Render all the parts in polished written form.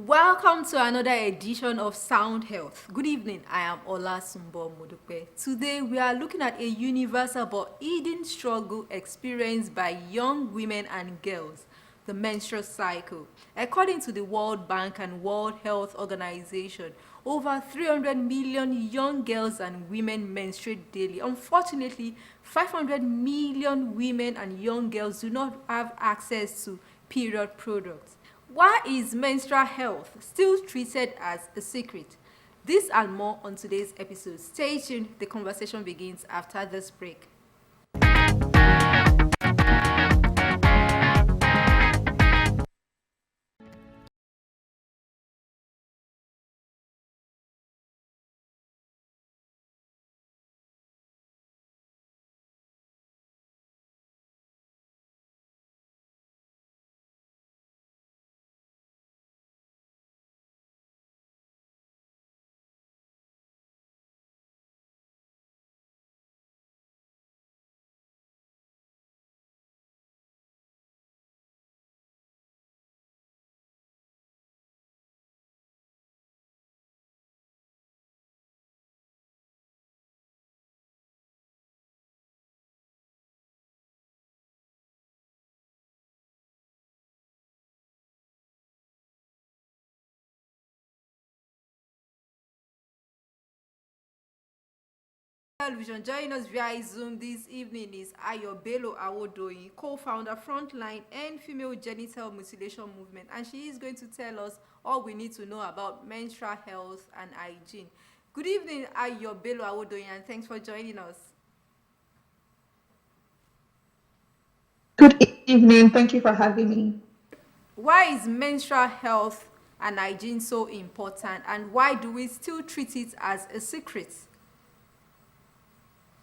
Welcome to another edition of Sound Health. Good evening, I am Ola Sumbo Modupe. Today we are looking at a universal but hidden struggle experienced by young women and girls, the menstrual cycle. According to the World Bank and World Health Organization, over 300 million young girls and women menstruate daily. Unfortunately, 500 million women and young girls do not have access to period products. Why is menstrual health still treated as a secret? This and more on today's episode. Stay tuned, the conversation begins after this break. Television. Joining us via Zoom this evening is Ayo Bello Awodoyin, co-founder Frontline and Female Genital Mutilation Movement, and she is going to tell us all we need to know about menstrual health and hygiene. Good evening, Ayo Bello Awodoyin, and thanks for joining us. Good evening. Thank you for having me. Why is menstrual health and hygiene so important, and why do we still treat it as a secret?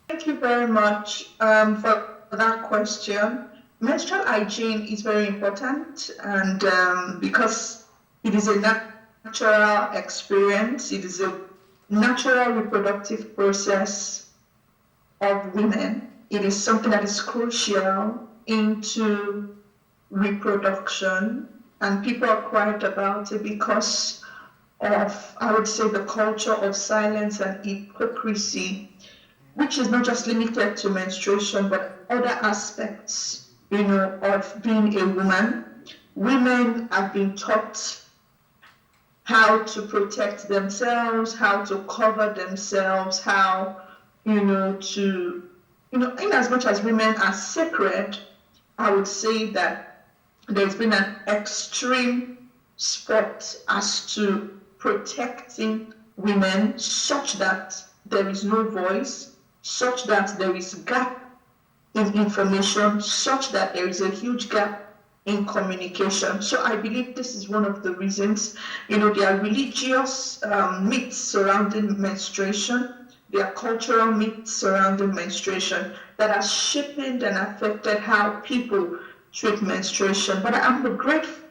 Thank you very much for that question. Menstrual hygiene is very important, and because it is a natural experience, it is a natural reproductive process of women. It is something that is crucial into reproduction, and people are quiet about it because of, I would say, the culture of silence and hypocrisy, which is not just limited to menstruation, but other aspects, of being a woman. Women have been taught how to protect themselves, how to cover themselves, how, in as much as women are sacred, I would say that there's been an extreme spot as to protecting women such that there is no voice, such that there is gap in information, such that there is a huge gap in communication. So I believe this is one of the reasons. There are religious myths surrounding menstruation. There are cultural myths surrounding menstruation that are shaping and affected how people treat menstruation. But I'm grateful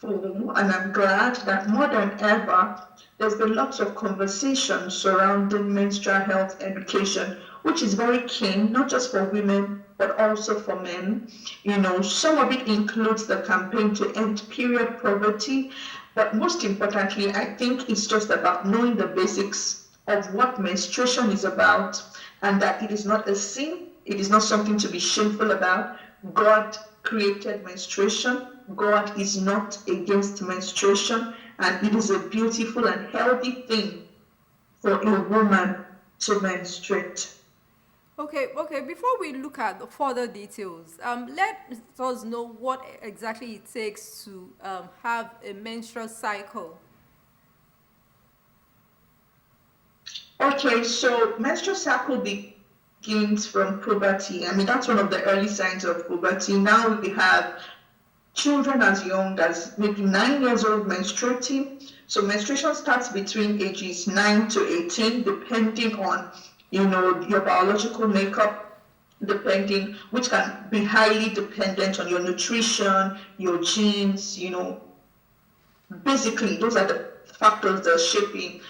and I'm glad that more than ever, there's been lots of conversation surrounding menstrual health education, which is very keen, not just for women, but also for men. Some of it includes the campaign to end period poverty, but most importantly, I think it's just about knowing the basics of what menstruation is about, and that it is not a sin, it is not something to be shameful about. God created menstruation. God is not against menstruation, and it is a beautiful and healthy thing for a woman to menstruate. Okay. Before we look at the further details, let us know what exactly it takes to have a menstrual cycle. Okay, so menstrual cycle begins from puberty. I mean, that's one of the early signs of puberty. Now we have children as young as maybe 9 years old menstruating. So menstruation starts between ages 9 to 18, depending on, your biological makeup, which can be highly dependent on your nutrition, your genes, basically those are the factors that are shaping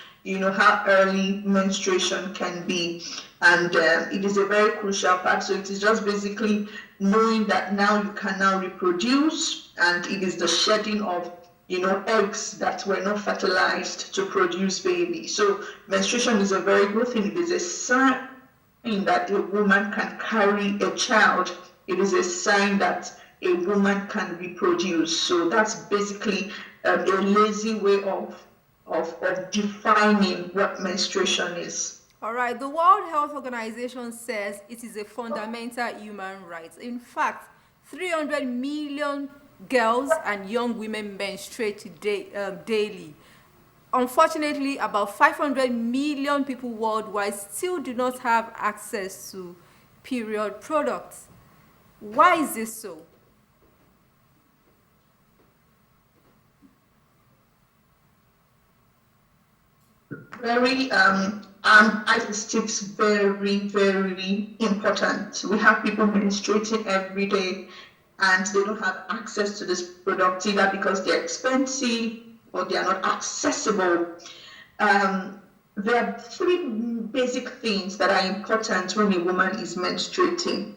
how early menstruation can be, and it is a very crucial part. So it is just basically knowing that now you can now reproduce, and it is the shedding of eggs that were not fertilized to produce baby. So menstruation is a very good thing. It is a sign that a woman can carry a child. It is a sign that a woman can reproduce. So that's basically a lazy way of defining what menstruation is. All right, the World Health Organization says it is a fundamental human right. In fact, 300 million girls and young women menstruate daily. Unfortunately, about 500 million people worldwide still do not have access to period products. Why is this so? Very I think it's very, very important. We have people menstruating every day and they don't have access to this product either because they're expensive or they are not accessible. There are three basic things that are important when a woman is menstruating.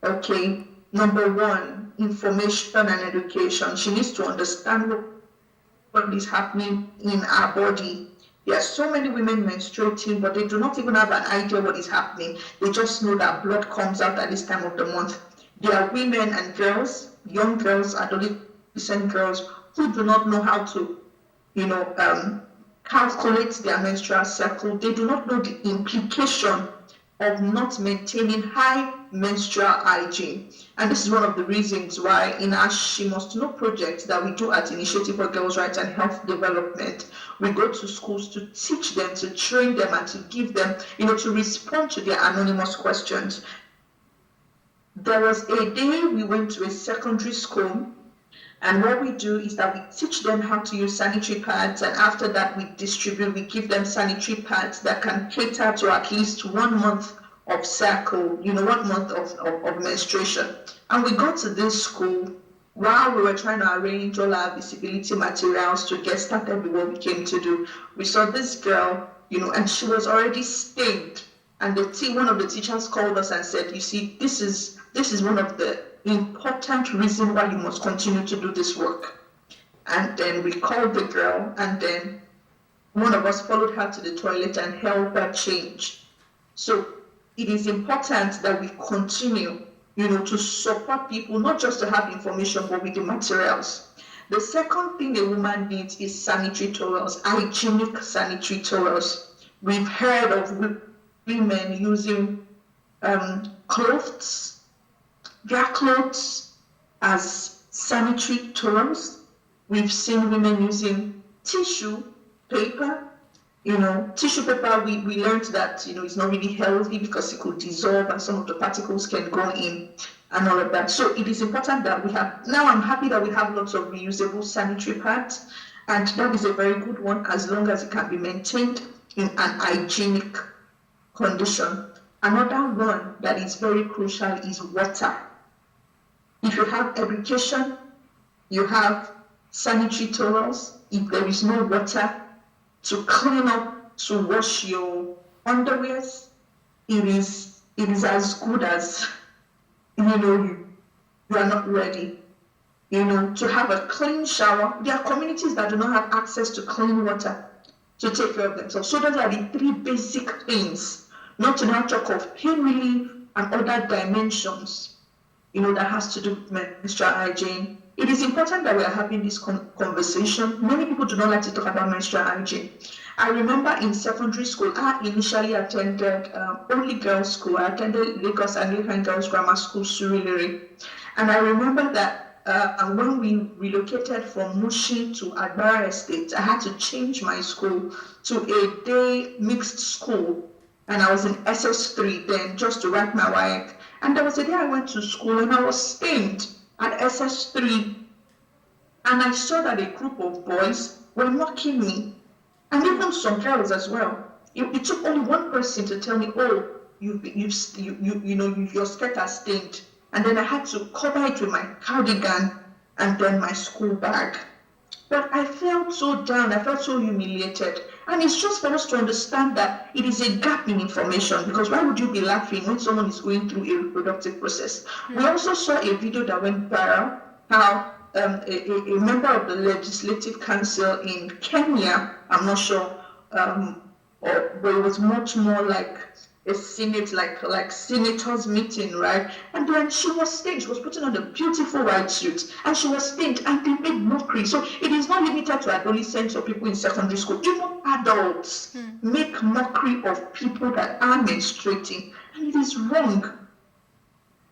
Okay, number one, information and education. She needs to understand what is happening in our body. There are so many women menstruating, but they do not even have an idea what is happening. They just know that blood comes out at this time of the month. There are women and girls, young girls, adolescent girls, who do not know how to, calculate their menstrual cycle. They do not know the implication of not maintaining high menstrual hygiene. And this is one of the reasons why in our She Must Know project that we do at Initiative for Girls' Rights and Health Development, we go to schools to teach them, to train them, and to give them, to respond to their anonymous questions. There was a day we went to a secondary school, and what we do is that we teach them how to use sanitary pads, and after that we give them sanitary pads that can cater to at least 1 month of cycle, 1 month of menstruation. And we got to this school while we were trying to arrange all our visibility materials to get started with what we came to do. We saw this girl, and she was already stained. And one of the teachers called us and said, you see, this is one of the important reason why you must continue to do this work. And then we called the girl, and then one of us followed her to the toilet and helped her change. So it is important that we continue, to support people, not just to have information, but with the materials. The second thing a woman needs is sanitary towels, hygienic sanitary towels. We've heard of women using their clothes as sanitary towels. We've seen women using tissue paper. Tissue paper, we learned that, it's not really healthy because it could dissolve and some of the particles can go in and all of that. So it is important that I'm happy that we have lots of reusable sanitary pads, and that is a very good one as long as it can be maintained in an hygienic condition. Another one that is very crucial is water. If you have education, you have sanitary towels. If there is no water to clean up, to wash your underwears, it is as good as, you are not ready. To have a clean shower. There are communities that do not have access to clean water to take care of themselves. So those are the three basic things, not to now talk of pain relief and other dimensions, that has to do with menstrual hygiene. It is important that we are having this conversation. Many people do not like to talk about menstrual hygiene. I remember in secondary school, I initially attended only girls' school. I attended Lagos Anglican Girls' Grammar School, Surulere. And I remember that when we relocated from Mushin to Agbara Estate, I had to change my school to a day mixed school. And I was in SS3 then, just to write my WAEC. And there was a day I went to school and I was stained at SS3. And I saw that a group of boys were mocking me. And even some girls as well. It took only one person to tell me, oh, your skirt has stained. And then I had to cover it with my cardigan and then my school bag. But I felt so down, I felt so humiliated. And it's just for us to understand that it is a gap in information, because why would you be laughing when someone is going through a reproductive process? We also saw a video that went viral, how a member of the Legislative Council in Kenya. I'm not sure, but it was much more like a senate, like senators meeting, right? And then she was stained. She was putting on a beautiful white suit, and she was stained, and they made mockery. So it is not limited to adolescents or people in secondary school. Even adults make mockery of people that are menstruating, and it is wrong.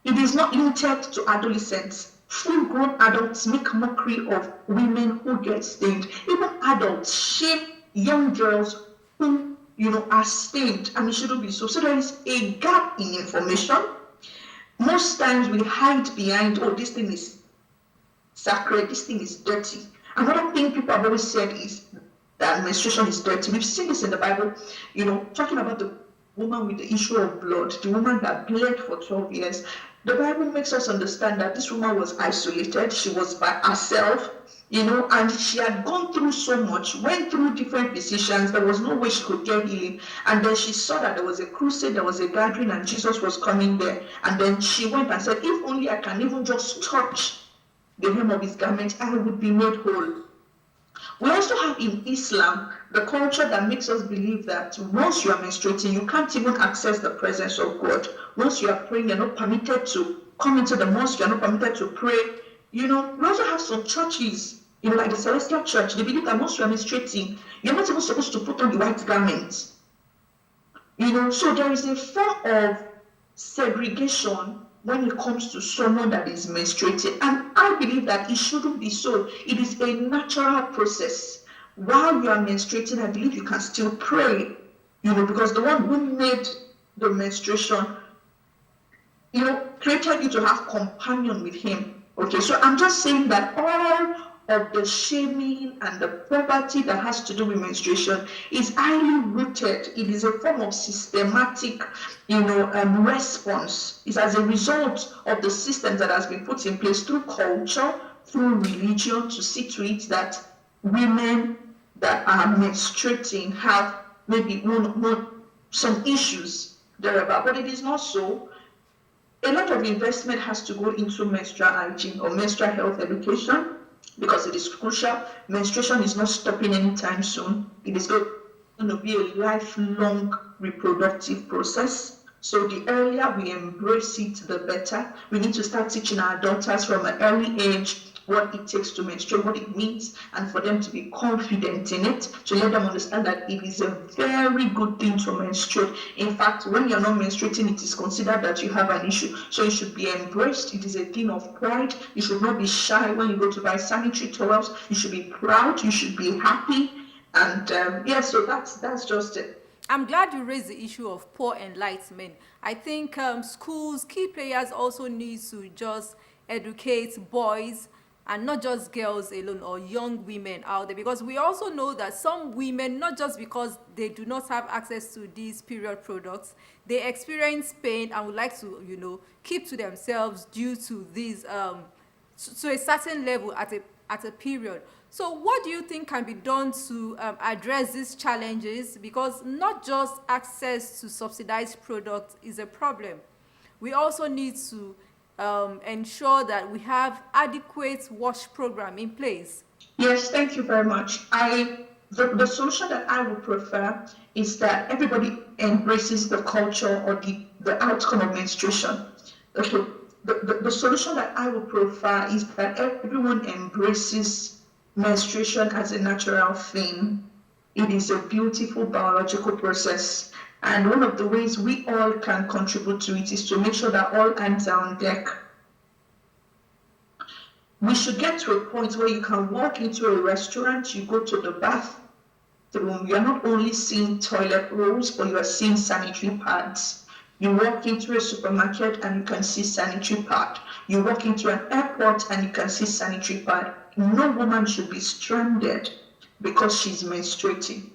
It is not limited to adolescents. Full-grown adults make mockery of women who get stained. Even adults shame young girls who, are stained, and it shouldn't be so. So there is a gap in information. Most times we hide behind, oh, this thing is sacred, this thing is dirty. Another thing people have always said is that menstruation is dirty. We've seen this in the Bible, talking about the woman with the issue of blood, the woman that bled for 12 years. The Bible makes us understand that this woman was isolated. She was by herself, and she had gone through so much, went through different physicians. There was no way she could get healing. And then she saw that there was a crusade, there was a gathering, and Jesus was coming there. And then she went and said, if only I can even just touch the hem of his garment, I would be made whole. We also have in Islam the culture that makes us believe that once you are menstruating, you can't even access the presence of God. Once you are praying, you're not permitted to come into the mosque, you're not permitted to pray. We also have some churches, like the Celestial Church, they believe that once you are menstruating, you're not even supposed to put on the white garment. So there is a form of segregation when it comes to someone that is menstruating. And I believe that it shouldn't be so. It is a natural process. While you are menstruating, I believe you can still pray, because the one who made the menstruation, created you to have companion with him. Okay, so I'm just saying that all of the shaming and the poverty that has to do with menstruation is highly rooted. It is a form of systematic, response. It's as a result of the systems that has been put in place through culture, through religion, to see to it that women that are menstruating have maybe some issues thereabout. But it is not so. A lot of investment has to go into menstrual hygiene or menstrual health education, because it is crucial. Menstruation is not stopping anytime soon. It is going to be a lifelong reproductive process. So the earlier we embrace it, the better. We need to start teaching our daughters from an early age what it takes to menstruate, what it means, and for them to be confident in it, to let them understand that it is a very good thing to menstruate. In fact, when you're not menstruating, it is considered that you have an issue. So it should be embraced. It is a thing of pride. You should not be shy when you go to buy sanitary towels. You should be proud. You should be happy. And so that's just it. I'm glad you raised the issue of poor enlightenment. I think schools, key players also need to just educate boys and not just girls alone or young women out there, because we also know that some women, not just because they do not have access to these period products, they experience pain and would like to, keep to themselves due to these, to a certain level at a period. So what do you think can be done to address these challenges? Because not just access to subsidized products is a problem. We also need to ensure that we have adequate wash program in place. Yes, thank you very much. The solution that I would prefer is that everybody embraces the culture or the outcome of menstruation. Okay, the solution that I would prefer is that everyone embraces menstruation as a natural thing. It is a beautiful biological process. And one of the ways we all can contribute to it is to make sure that all hands are on deck. We should get to a point where you can walk into a restaurant, you go to the bathroom, you're not only seeing toilet rolls, but you are seeing sanitary pads. You walk into a supermarket and you can see sanitary pad. You walk into an airport and you can see sanitary pad. No woman should be stranded because she's menstruating.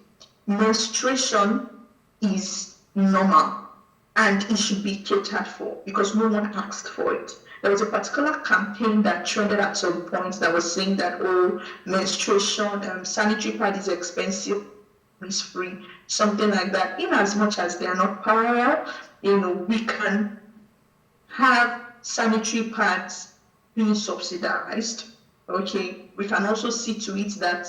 Menstruation is normal and it should be catered for because no one asked for it. There was a particular campaign that trended at some point that was saying that, menstruation, sanitary pad is expensive, is free, something like that. In as much as they are not parallel, we can have sanitary pads being subsidized. Okay, we can also see to it that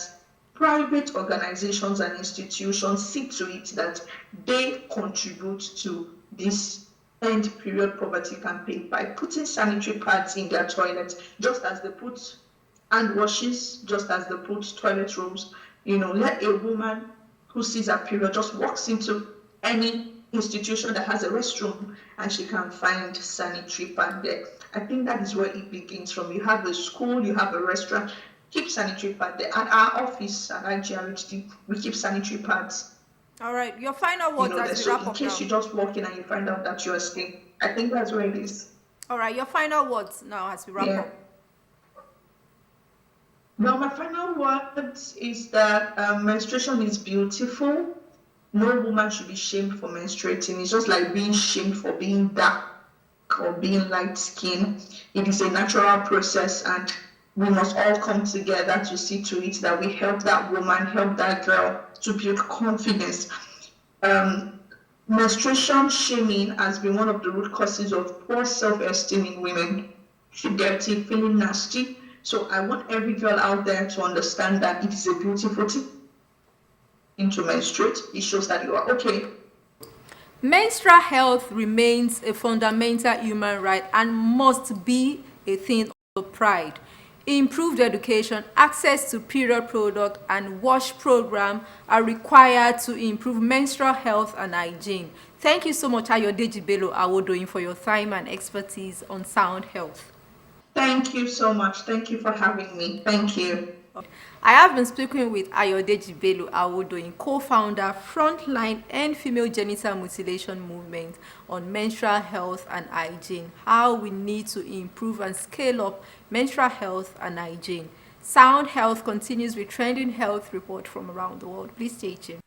private organizations and institutions see to it that they contribute to this end period poverty campaign by putting sanitary pads in their toilets, just as they put hand washes, just as they put toilet rolls. Let a woman who sees her period just walks into any institution that has a restroom and she can find sanitary pad there. I think that is where it begins from. You have a school, you have a restaurant, keep sanitary pad there. At our office at IGRHD, we keep sanitary pads. All right, your final words as we So wrap in up case now. you just walk in and you find out that you're sick, I think that's where it is. All right, your final words now as we wrap Yeah. up. Well, my final words is that menstruation is beautiful. No woman should be shamed for menstruating. It's just like being shamed for being dark or being light skinned. It is a natural process, and we must all come together to see to it that we help that woman, help that girl to build confidence. Menstruation shaming has been one of the root causes of poor self-esteem in women. Dirty, feeling nasty. So I want every girl out there to understand that it is a beautiful thing to menstruate. It shows that you are okay. Menstrual health remains a fundamental human right and must be a thing of pride. Improved education, access to period product, and wash program are required to improve menstrual health and hygiene. Thank you so much, Ayodeji Bello Awodoyin, for your time and expertise on sound health. Thank you so much. Thank you for having me. Thank you. I have been speaking with Ayodeji Bello Awodoyin, co-founder, Frontline and Female Genital Mutilation Movement, on menstrual health and hygiene, how we need to improve and scale up menstrual health and hygiene. Sound Health continues with trending health report from around the world. Please stay tuned.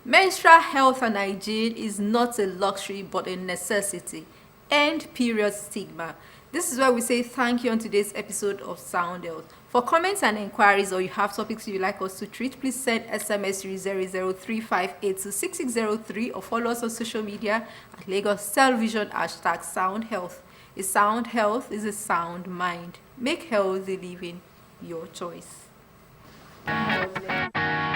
Menstrual health and hygiene is not a luxury but a necessity. End period stigma. This is why we say thank you on today's episode of Sound Health. For comments and inquiries, or you have topics you'd like us to treat, please send SMS to 00358266603 or follow us on social media at Lagos Television #Sound Health. A sound health is a sound mind. Make healthy living your choice. Lovely.